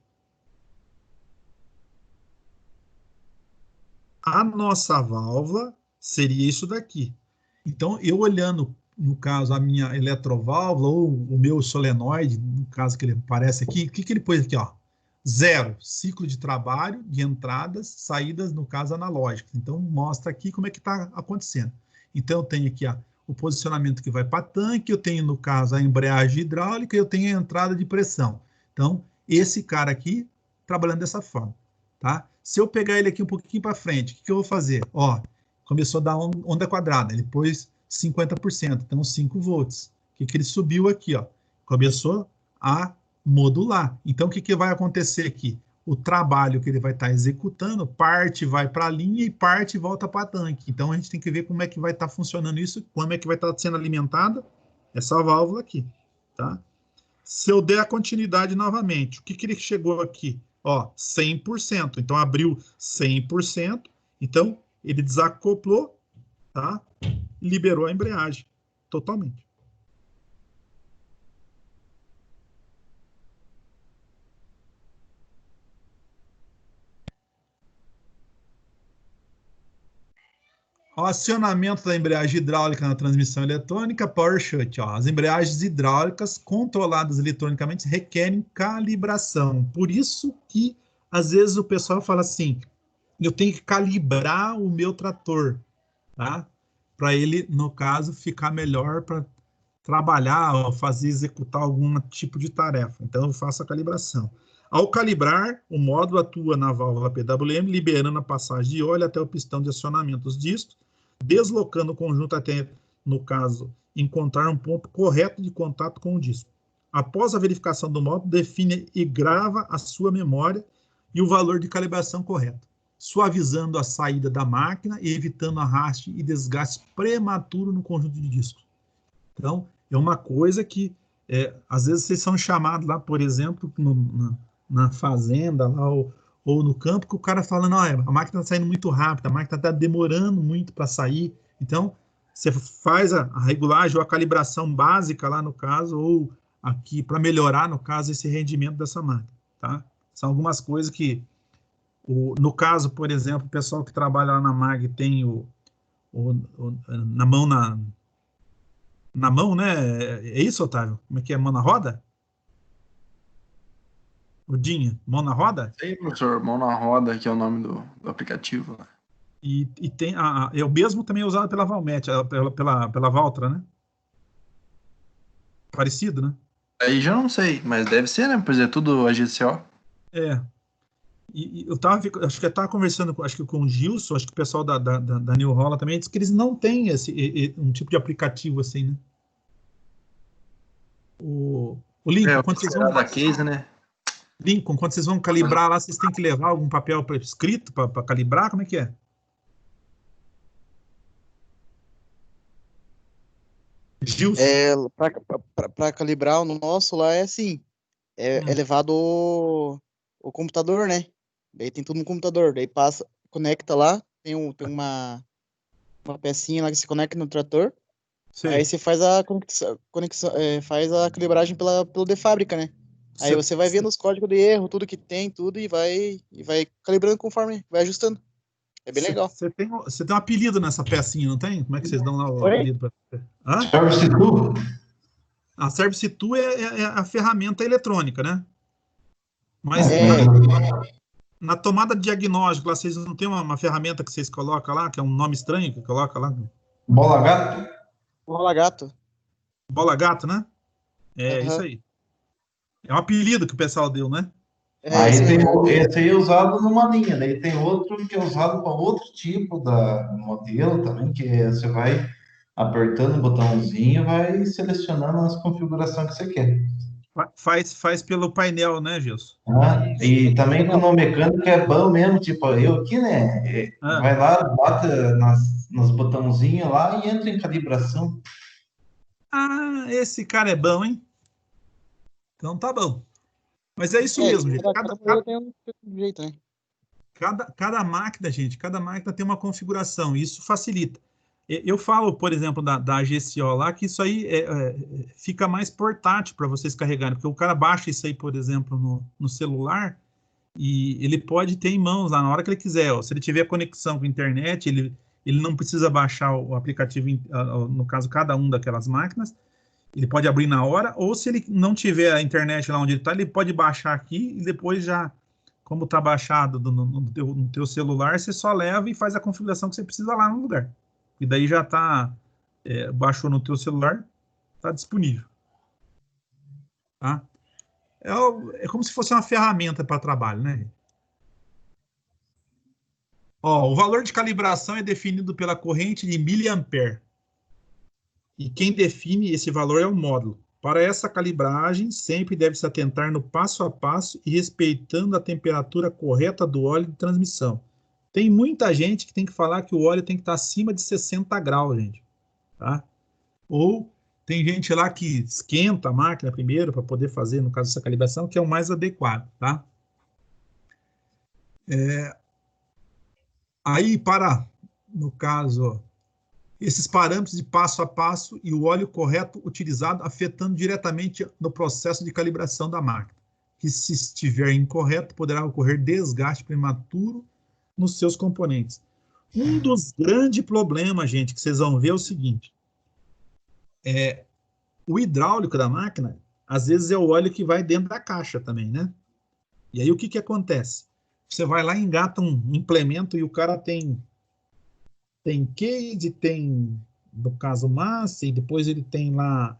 A nossa válvula seria isso daqui. Então, eu olhando, no caso, a minha eletroválvula ou o meu solenoide, no caso que ele aparece aqui, o que ele pôs aqui? Ó? 0, ciclo de trabalho, de entradas, saídas, no caso, analógicas. Então, mostra aqui como é que está acontecendo. Então, eu tenho aqui o posicionamento que vai para tanque, eu tenho, no caso, a embreagem hidráulica e eu tenho a entrada de pressão. Então, esse cara aqui, trabalhando dessa forma, tá? Se eu pegar ele aqui um pouquinho para frente, o que eu vou fazer? Ó, começou a dar onda quadrada, ele pôs 50%, então 5 volts. O que ele subiu aqui? Ó? Começou a modular. Então, o que vai acontecer aqui? O trabalho que ele vai estar executando, parte vai para a linha e parte volta para tanque. Então, a gente tem que ver como é que vai estar funcionando isso, como é que vai estar sendo alimentada essa válvula aqui, tá? Se eu der a continuidade novamente, o que ele chegou aqui? Ó, 100%. Então, abriu 100%. Então, ele desacoplou, tá? Liberou a embreagem totalmente. O acionamento da embreagem hidráulica na transmissão eletrônica, power shunt. Ó. As embreagens hidráulicas controladas eletronicamente requerem calibração. Por isso que, às vezes, o pessoal fala assim, eu tenho que calibrar o meu trator, tá? Para ele, no caso, ficar melhor para trabalhar ou executar algum tipo de tarefa. Então, eu faço a calibração. Ao calibrar, o módulo atua na válvula PWM, liberando a passagem de óleo até o pistão de acionamento dos discos, deslocando o conjunto até, no caso, encontrar um ponto correto de contato com o disco. Após a verificação do módulo, define e grava a sua memória e o valor de calibração correto, suavizando a saída da máquina e evitando arraste e desgaste prematuro no conjunto de discos. Então, é uma coisa que, às vezes, vocês são chamados lá, por exemplo, na fazenda lá, ou no campo, que o cara fala, não, a máquina está saindo muito rápido, a máquina está demorando muito para sair. Então, você faz a regulagem ou a calibração básica lá no caso, ou aqui para melhorar, no caso, esse rendimento dessa máquina, tá? São algumas coisas que, no caso, por exemplo, o pessoal que trabalha lá na MAG tem na mão, né? É isso, Otávio? Como é que é? Mão na roda? Odinha, mão na roda? Aí, professor, mão na roda, que é o nome do aplicativo. E tem é o mesmo também usado pela Valmet, pela Valtra, né? Parecido, né? Aí já não sei, mas deve ser, né? Pois é tudo a GCO. É. E eu acho que eu estava conversando com o Gilson, acho que o pessoal da New Holland também disse que eles não têm um tipo de aplicativo assim, né? O Lincoln, O quando que vocês será vão da case, né? Lincoln, quando vocês vão calibrar lá, vocês têm que levar algum papel escrito para calibrar? Como é que é? Gilson. Para calibrar no nosso lá é assim, é levado o computador, né? Daí tem tudo no computador, daí passa, conecta lá, tem uma pecinha lá que se conecta no trator, aí você faz a conexão, faz a calibragem pelo de fábrica, né? Aí você vai vendo os códigos de erro, tudo que tem, tudo, e vai calibrando conforme, vai ajustando. É bem legal. Você tem um apelido nessa pecinha, não tem? Como é que vocês dão lá o Oi? apelido? Service Tool? A Service Tool é a ferramenta eletrônica, né? Mas É. na tomada de diagnóstico, lá vocês não tem uma ferramenta que vocês colocam lá, que é um nome estranho que coloca lá? Bola gato? Bola gato. Bola gato, né? É isso aí. É um apelido que o pessoal deu, né? Aí esse tem esse aí é usado numa linha, daí tem outro que é usado para outro tipo da modelo também, que você vai apertando o botãozinho, vai selecionando as configurações que você quer. Faz pelo painel, né, Gilson? E também com o mecânico é bom mesmo, tipo, eu aqui, né? Vai lá, bota nos botãozinhos lá e entra em calibração. Esse cara é bom, hein? Então tá bom. Mas é isso mesmo, gente. Cada tem um jeito, né? Cada máquina, gente, cada máquina tem uma configuração, e isso facilita. Eu falo, por exemplo, da GCO lá, que isso aí fica mais portátil para vocês carregarem, porque o cara baixa isso aí, por exemplo, no celular, e ele pode ter em mãos lá na hora que ele quiser. Ó. Se ele tiver conexão com a internet, ele não precisa baixar o aplicativo, no caso, cada um daquelas máquinas, ele pode abrir na hora, ou se ele não tiver a internet lá onde ele está, ele pode baixar aqui e depois já, como está baixado no teu celular, você só leva e faz a configuração que você precisa lá no lugar. E daí já está, baixou no teu celular, está disponível. Tá? É como se fosse uma ferramenta para trabalho, né? Ó, o valor de calibração é definido pela corrente de miliampere. E quem define esse valor é o módulo. Para essa calibragem, sempre deve-se atentar no passo a passo e respeitando a temperatura correta do óleo de transmissão. Tem muita gente que tem que falar que o óleo tem que estar acima de 60 graus, gente. Tá? Ou tem gente lá que esquenta a máquina primeiro para poder fazer, no caso, essa calibração, que é o mais adequado. Tá? Aí, no caso, esses parâmetros de passo a passo e o óleo correto utilizado afetando diretamente no processo de calibração da máquina, que se estiver incorreto, poderá ocorrer desgaste prematuro nos seus componentes. Um dos grandes problemas, gente, que vocês vão ver é o seguinte, o hidráulico da máquina, às vezes é o óleo que vai dentro da caixa também, né? E aí o que acontece? Você vai lá e engata um implemento e o cara tem case, tem, no caso, Massa, e depois ele tem lá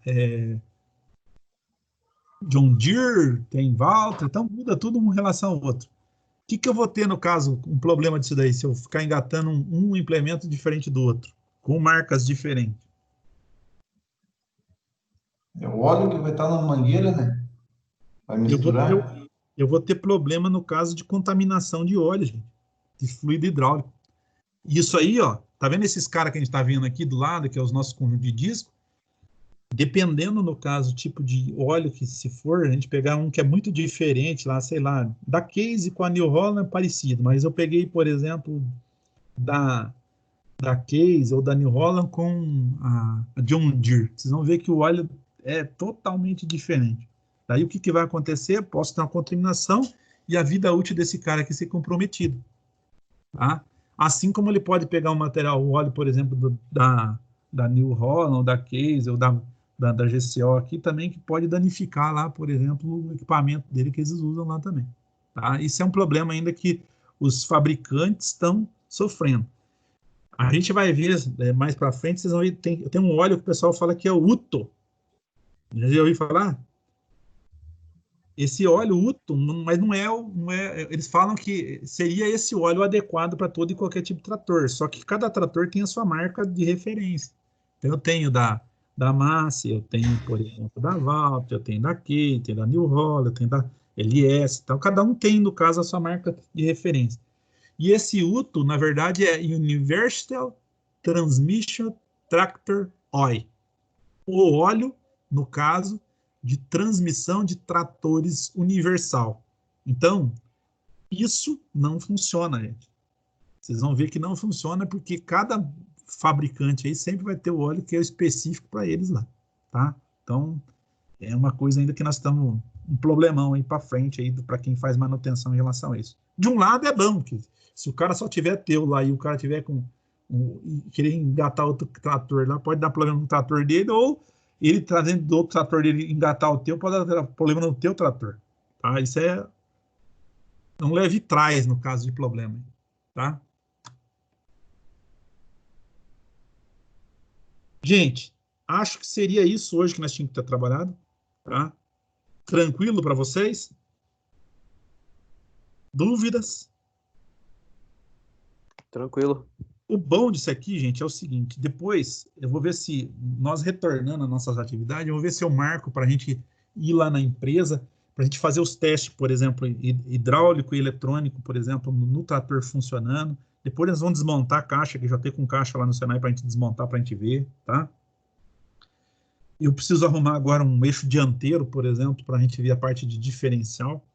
John Deere, tem Valtra, então muda tudo uma relação ao outro. O que eu vou ter, no caso, um problema disso daí, se eu ficar engatando um implemento diferente do outro, com marcas diferentes? É o óleo que vai estar na mangueira, né? Vai misturar. Eu vou ter problema no caso de contaminação de óleo, gente, de fluido hidráulico. Isso aí, ó, tá vendo esses caras que a gente tá vendo aqui do lado, que é os nossos conjuntos de disco? Dependendo, no caso, o tipo de óleo que se for, a gente pegar um que é muito diferente lá, sei lá, da Case com a New Holland é parecido, mas eu peguei, por exemplo, da Case ou da New Holland com a John Deere. Vocês vão ver que o óleo é totalmente diferente. Daí o que vai acontecer? Posso ter uma contaminação e a vida útil desse cara aqui ser comprometido. Tá? Assim como ele pode pegar um material, o óleo, por exemplo, da New Holland, ou da Case, ou da GCO aqui também, que pode danificar lá, por exemplo, o equipamento dele que eles usam lá também. Tá? Isso é um problema ainda que os fabricantes estão sofrendo. A gente vai ver mais para frente, vocês vão ver, tem um óleo que o pessoal fala que é o Uto. Já ouviu falar? Esse óleo Uto, mas não é. Eles falam que seria esse óleo adequado para todo e qualquer tipo de trator. Só que cada trator tem a sua marca de referência. Então, eu tenho da Massey, eu tenho, por exemplo, da Valtra, eu tenho da Kei, tenho da New Holland, eu tenho da LS. Então, cada um tem, no caso, a sua marca de referência. E esse Uto, na verdade, é Universal Transmission Tractor Oil. O óleo, no caso, de transmissão de tratores universal. Então, isso não funciona, gente. Vocês vão ver que não funciona porque cada fabricante aí sempre vai ter o óleo que é específico para eles lá, tá? Então, é uma coisa ainda que nós estamos um problemão aí para frente aí para quem faz manutenção em relação a isso. De um lado é bom, que se o cara só tiver teu lá e o cara tiver querer engatar outro trator lá, pode dar problema no trator dele, ou ele trazendo do outro trator dele engatar o teu, pode dar problema no teu trator, tá? Isso não leve trás no caso de problema, tá? Gente, acho que seria isso hoje que nós tínhamos que ter trabalhado, tá? Tranquilo para vocês? Dúvidas? Tranquilo. O bom disso aqui, gente, é o seguinte, depois eu vou ver se, nós retornando às nossas atividades, eu vou ver se eu marco para a gente ir lá na empresa, para a gente fazer os testes, por exemplo, hidráulico e eletrônico, por exemplo, no trator funcionando. Depois eles vão desmontar a caixa, que já tem com caixa lá no Senai para a gente desmontar, para a gente ver, tá? Eu preciso arrumar agora um eixo dianteiro, por exemplo, para a gente ver a parte de diferencial,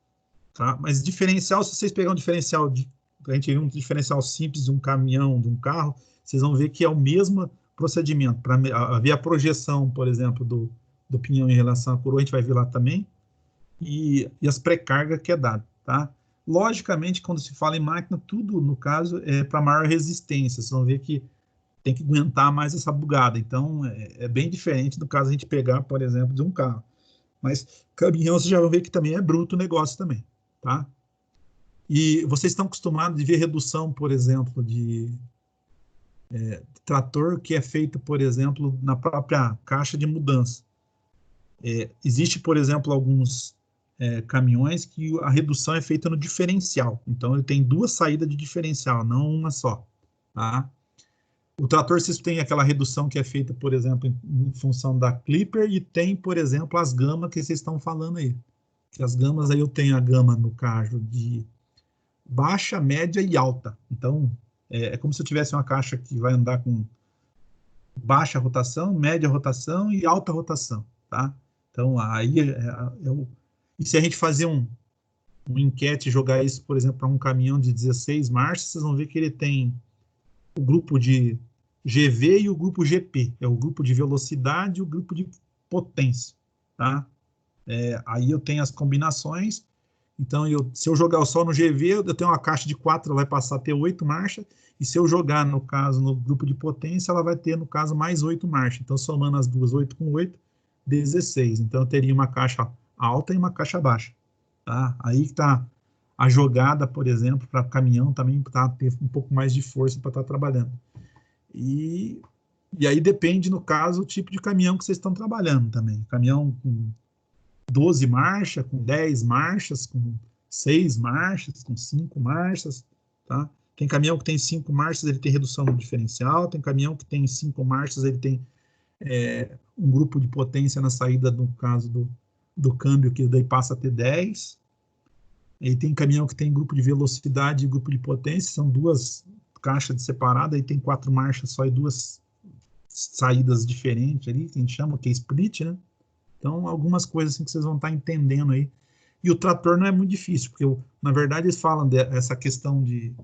tá? Mas diferencial, se vocês pegarem um diferencial a gente vê um diferencial simples de um caminhão, de um carro, vocês vão ver que é o mesmo procedimento. Para ver a projeção, por exemplo, do pinhão em relação à coroa, a gente vai ver lá também, e as pré-cargas que é dado, tá? Logicamente, quando se fala em máquina, tudo, no caso, é para maior resistência. Vocês vão ver que tem que aguentar mais essa bugada. Então, é bem diferente do caso a gente pegar, por exemplo, de um carro. Mas caminhão, vocês já vão ver que também é bruto o negócio também, tá? E vocês estão acostumados de ver redução, por exemplo, de trator que é feito, por exemplo, na própria caixa de mudança. Existe, por exemplo, alguns caminhões que a redução é feita no diferencial. Então, ele tem duas saídas de diferencial, não uma só. Tá? O trator, vocês têm aquela redução que é feita, por exemplo, em função da clipper, e tem, por exemplo, as gamas que vocês estão falando aí. Que as gamas, aí eu tenho a gama, no caso, de baixa, média e alta. Então, é como se eu tivesse uma caixa que vai andar com baixa rotação, média rotação e alta rotação, tá? Então, aí e se a gente fazer um enquete e jogar isso, por exemplo, para um caminhão de 16 marchas, vocês vão ver que ele tem o grupo de GV e o grupo GP, é o grupo de velocidade e o grupo de potência, tá? Aí eu tenho as combinações. Então, se eu jogar só no GV, eu tenho uma caixa de 4, ela vai passar a ter 8 marchas, e se eu jogar, no caso, no grupo de potência, ela vai ter, no caso, mais 8 marchas. Então, somando as duas, 8 com 8, 16. Então, eu teria uma caixa alta e uma caixa baixa. Tá? Aí que está a jogada, por exemplo, para caminhão também ter um pouco mais de força para estar trabalhando. E aí depende, no caso, o tipo de caminhão que vocês estão trabalhando também. Caminhão com 12 marchas, com 10 marchas, com 6 marchas, com 5 marchas, tá? Tem caminhão que tem 5 marchas, ele tem redução no diferencial, tem caminhão que tem 5 marchas, ele tem um grupo de potência na saída, no caso do câmbio, que daí passa a ter 10. E tem caminhão que tem grupo de velocidade e grupo de potência, são duas caixas separadas, aí tem 4 marchas só e duas saídas diferentes ali, que a gente chama, que é split, né? Então, algumas coisas assim que vocês vão estar entendendo aí. E o trator não é muito difícil, porque, na verdade, eles falam dessa questão de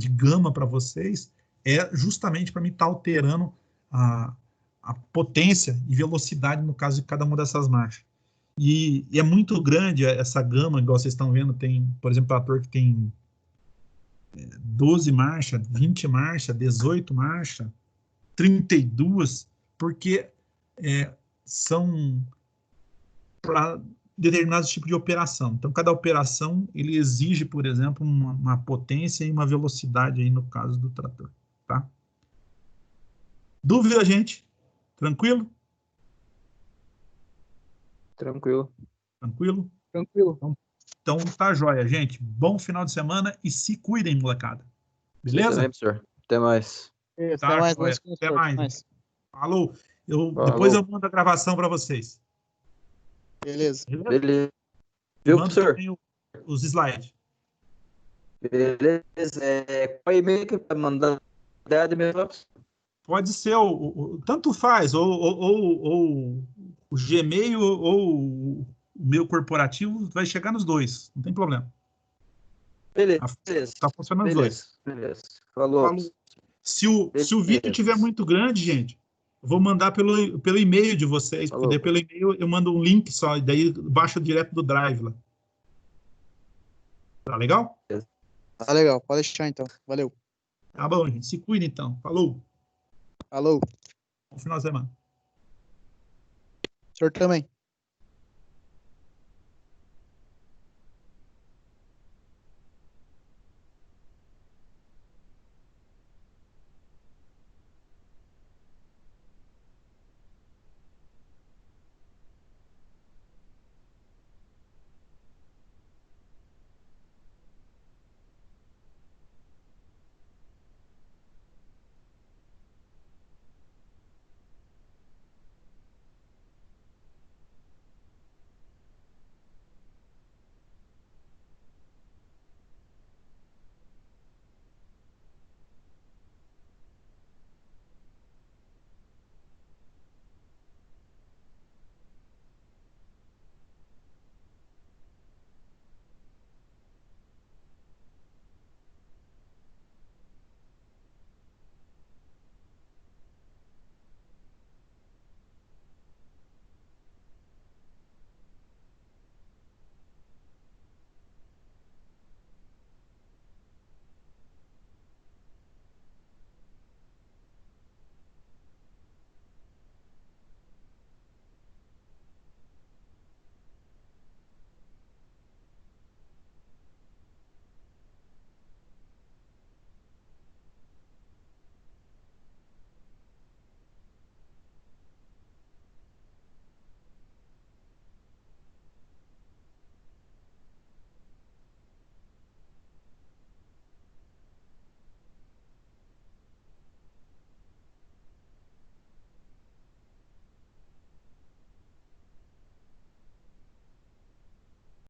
gama para vocês, é justamente para mim estar alterando a potência e velocidade, no caso de cada uma dessas marchas. E é muito grande essa gama, igual vocês estão vendo, tem, por exemplo, trator que tem 12 marchas, 20 marchas, 18 marchas, 32, porque são para determinados tipos de operação. Então, cada operação, ele exige, por exemplo, uma potência e uma velocidade aí no caso do trator, tá? Dúvida, gente? Tranquilo? Tranquilo. Tranquilo? Tranquilo. Então tá joia, gente. Bom final de semana e se cuidem, molecada. Você Beleza? também, professor. Até mais. Até Tá mais, joia. bom Até esporte. mais. Falou. Falou. Depois eu mando a gravação para vocês. Beleza. Beleza? Beleza. E Viu, mando professor? também os slides. Beleza. Qual e-mail que vai mandar? De meu Pode ser tanto faz, ou o Gmail ou o meu corporativo vai chegar nos dois, não tem problema. Beleza. Tá funcionando os dois. Beleza. Falou. Falou. Se o vídeo estiver muito grande, gente, eu vou mandar pelo e-mail de vocês, porque daí pelo e-mail eu mando um link só, e daí baixa direto do Drive lá. Tá legal? Tá legal, pode deixar então. Valeu. Tá bom, gente. Se cuida então. Falou. Falou. Bom final de semana. O senhor também.